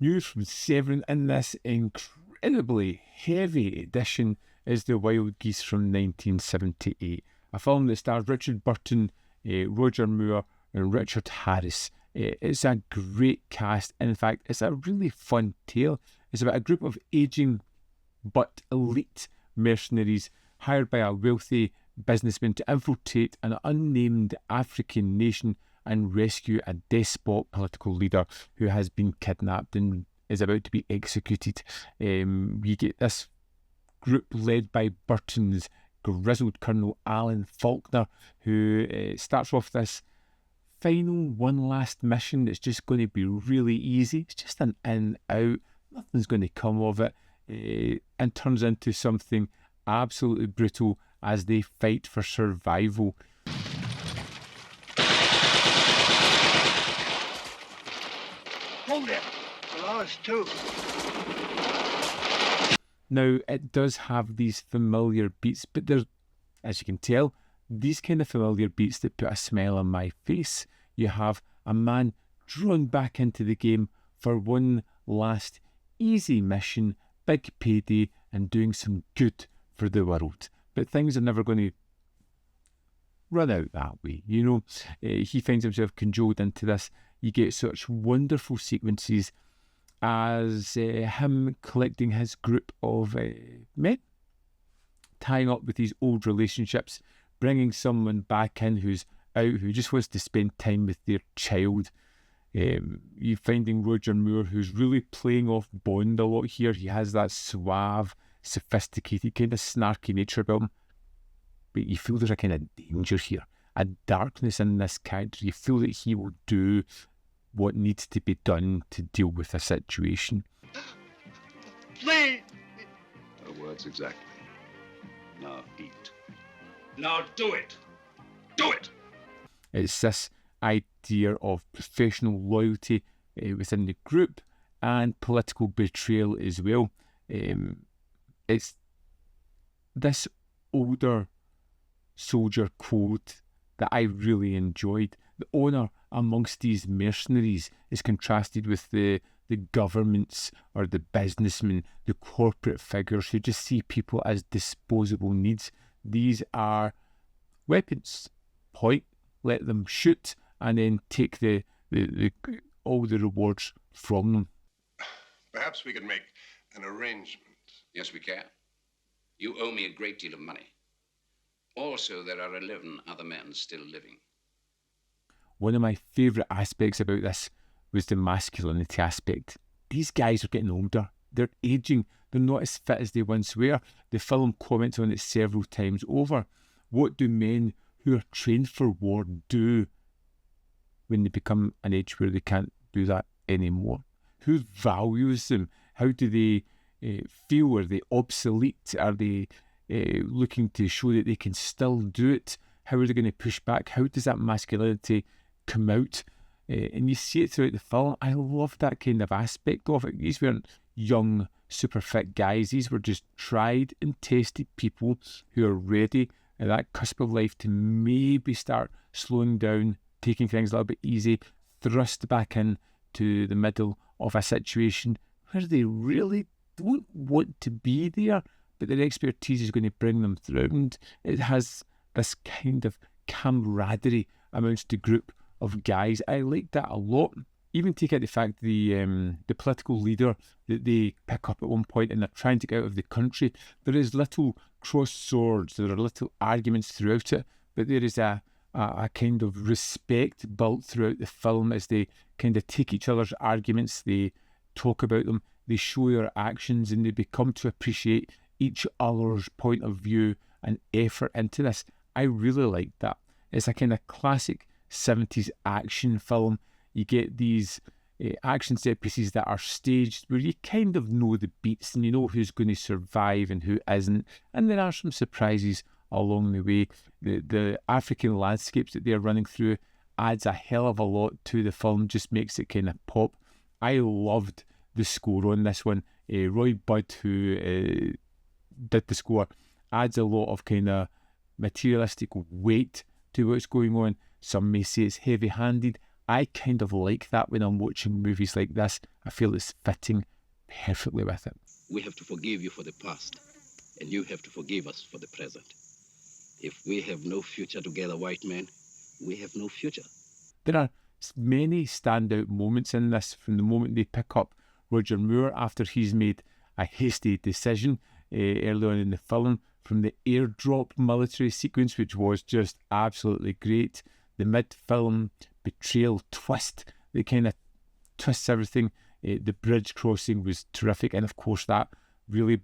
News from Severin in this incredibly heavy edition is The Wild Geese from 1978, a film that stars Richard Burton, Roger Moore and Richard Harris. It's a great cast. In fact, it's a really fun tale. It's about a group of aging but elite mercenaries hired by a wealthy businessman to infiltrate an unnamed African nation and rescue a despot political leader who has been kidnapped and is about to be executed. We get this group led by Burton's grizzled Colonel Alan Faulkner, who starts off this final one last mission that's just going to be really easy. It's just an in, out, nothing's going to come of it, and turns into something absolutely brutal as they fight for survival. Hold it! For us too. Now, it does have these familiar beats, but there's, as you can tell, these kind of familiar beats that put a smile on my face. You have a man drawn back into the game for one last easy mission, big payday, and doing some good for the world. But things are never going to run out that way, you know. He finds himself cajoled into this. You get such wonderful sequences as him collecting his group of men, tying up with these old relationships, bringing someone back in who's out, who just wants to spend time with their child. You finding Roger Moore, who's really playing off Bond a lot here. He has that suave, sophisticated, kind of snarky nature about him. But you feel there's a kind of danger here, a darkness in this character. You feel that he will do what needs to be done to deal with a situation. Please! Her words exactly. Now eat. Now do it! Do it! It's this idea of professional loyalty within the group and political betrayal as well. It's this older soldier code that I really enjoyed. The honour amongst these mercenaries is contrasted with the governments or the businessmen, the corporate figures who just see people as disposable needs. These are weapons. Point, let them shoot, and then take all the rewards from them. Perhaps we could make an arrangement. Yes, we can. You owe me a great deal of money. Also, there are 11 other men still living. One of my favourite aspects about this was the masculinity aspect. These guys are getting older. They're ageing. They're not as fit as they once were. The film comments on it several times over. What do men who are trained for war do when they become an age where they can't do that anymore? Who values them? How do they feel? Are they obsolete? Are they looking to show that they can still do it? How are they going to push back? How does that masculinity come out? And you see it throughout the film. I love that kind of aspect of it. These weren't young, super fit guys. These were just tried and tested people who are ready at that cusp of life to maybe start slowing down, taking things a little bit easy, thrust back in to the middle of a situation where they really don't want to be there, but their expertise is going to bring them through. And it has this kind of camaraderie amongst the group of guys. I like that a lot. Even take out the fact the political leader that they pick up at one point and they're trying to get out of the country. There is little cross swords, there are little arguments throughout it, but there is a kind of respect built throughout the film as they kind of take each other's arguments, they talk about them, they show their actions, and they become to appreciate each other's point of view and effort into this. I really like that. It's a kind of classic 70s action film. You get these action set pieces that are staged where you kind of know the beats and you know who's going to survive and who isn't. And there are some surprises along the way. The African landscapes that they're running through adds a hell of a lot to the film, just makes it kind of pop. I loved the score on this one. Roy Budd, who did the score, adds a lot of kind of materialistic weight to what's going on. Some may say it's heavy-handed. I kind of like that when I'm watching movies like this. I feel it's fitting perfectly with it. We have to forgive you for the past, and you have to forgive us for the present. If we have no future together, white men, we have no future. There are many standout moments in this, from the moment they pick up Roger Moore after he's made a hasty decision early on in the film, from the airdrop military sequence, which was just absolutely great, the mid-film betrayal twist that kind of twists everything, the bridge crossing was terrific, and of course that really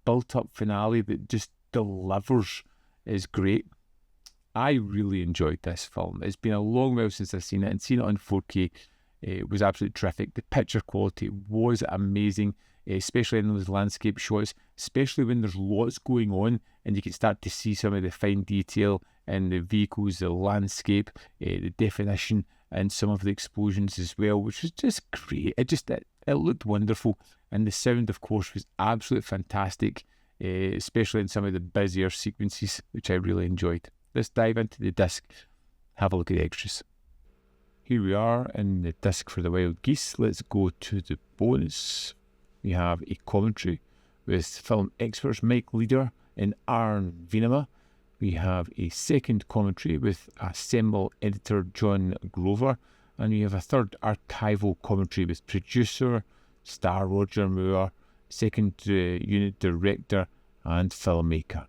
built-up finale that just delivers is great. I really enjoyed this film. It's been a long while since I've seen it, and seeing it on 4K was absolutely terrific. The picture quality was amazing, especially in those landscape shots, especially when there's lots going on and you can start to see some of the fine detail in the vehicles, the landscape, the definition, and some of the explosions as well, which was just great. It looked wonderful, and the sound, of course, was absolutely fantastic, especially in some of the busier sequences, which I really enjoyed. Let's dive into the disc, have a look at the extras. Here we are in the disc for the Wild Geese. Let's go to the bonus. We have a commentary with film experts Mike Leader and Aaron Venema. We have a second commentary with assemble editor John Grover. And we have a third archival commentary with producer, star Roger Moore, second unit director and filmmaker.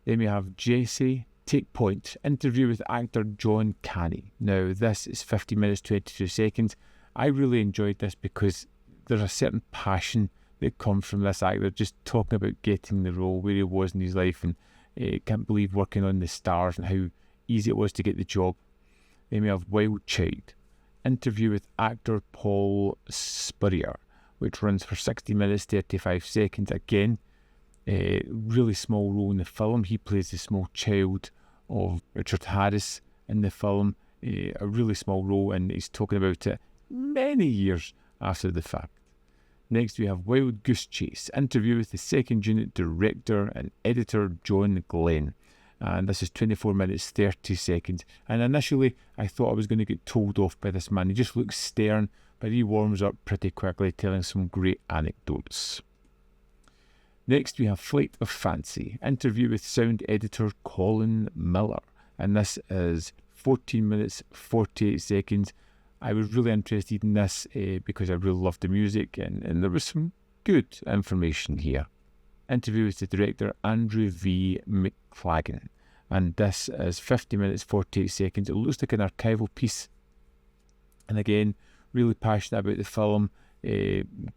Then we have Jesse Take Point, interview with actor John Canny. Now this is 50 minutes 22 seconds. I really enjoyed this because there's a certain passion that comes from this actor, just talking about getting the role, where he was in his life, and can't believe working on the stars and how easy it was to get the job. Then we have Wild Child, interview with actor Paul Spurrier, which runs for 60 minutes 35 seconds. Again, a really small role in the film. He plays the small child of Richard Harris in the film, a really small role, and he's talking about it many years after the fact. Next we have Wild Goose Chase, interview with the second unit director and editor John Glenn, and this is 24 minutes 30 seconds, and initially I thought I was going to get told off by this man. He just looks stern, but he warms up pretty quickly, telling some great anecdotes. Next we have Flight of Fancy, interview with sound editor Colin Miller, and this is 14 minutes 48 seconds. I was really interested in this because I really loved the music, and there was some good information here. Interview with the director Andrew V. McFlagan, and this is 50 minutes 48 seconds. It looks like an archival piece, and again, really passionate about the film,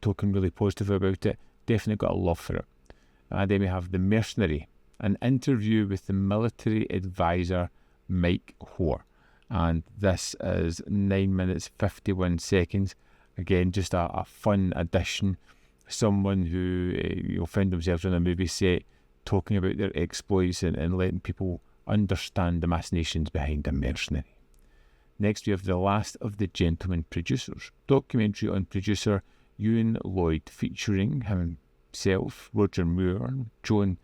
talking really positive about it. Definitely got a love for it. And then we have The Mercenary, an interview with the military advisor Mike Hoare, and this is 9 minutes 51 seconds. Again, just a fun addition. Someone who found themselves on a movie set talking about their exploits and letting people understand the machinations behind a mercenary. Next we have The Last of the Gentlemen Producers, documentary on producer Ewan Lloyd, featuring himself, Roger Moore, Joan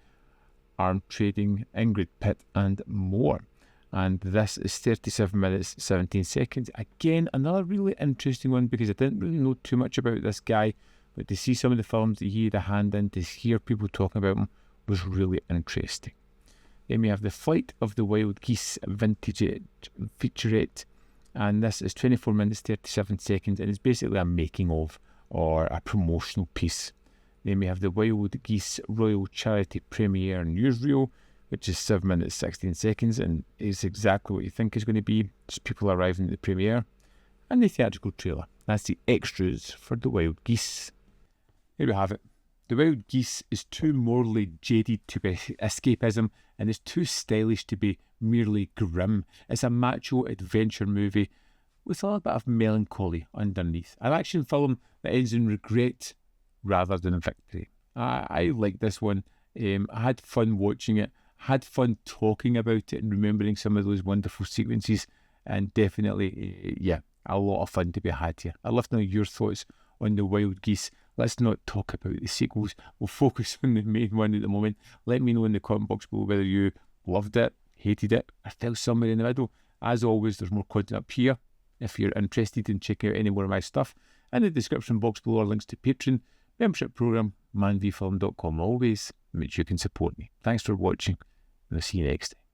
Armtrading, Ingrid Pitt and more. And this is 37 minutes 17 seconds. Again, another really interesting one because I didn't really know too much about this guy, but to see some of the films that he had a hand in, to hear people talking about him, was really interesting. Then we have The Flight of the Wild Geese vintage featurette, and this is 24 minutes 37 seconds, and it's basically a making of or a promotional piece. Then we have The Wild Geese Royal Charity Premiere Newsreel, which is 7 minutes 16 seconds, and is exactly what you think is going to be, just people arriving at the premiere. And the theatrical trailer. That's the extras for The Wild Geese. Here we have it. The Wild Geese is too morally jaded to be escapism, and is too stylish to be merely grim. It's a macho adventure movie with a little bit of melancholy underneath. An action film that ends in regret rather than victory. I like this one. I had fun watching it, had fun talking about it and remembering some of those wonderful sequences, and definitely, a lot of fun to be had here. I'd love to know your thoughts on The Wild Geese. Let's not talk about the sequels. We'll focus on the main one at the moment. Let me know in the comment box below whether you loved it, hated it, or fell somewhere in the middle. As always, there's more content up here if you're interested in checking out any more of my stuff. In the description box below are links to Patreon, membership program, manvfilm.com always, in which you can support me. Thanks for watching, and I'll see you next time.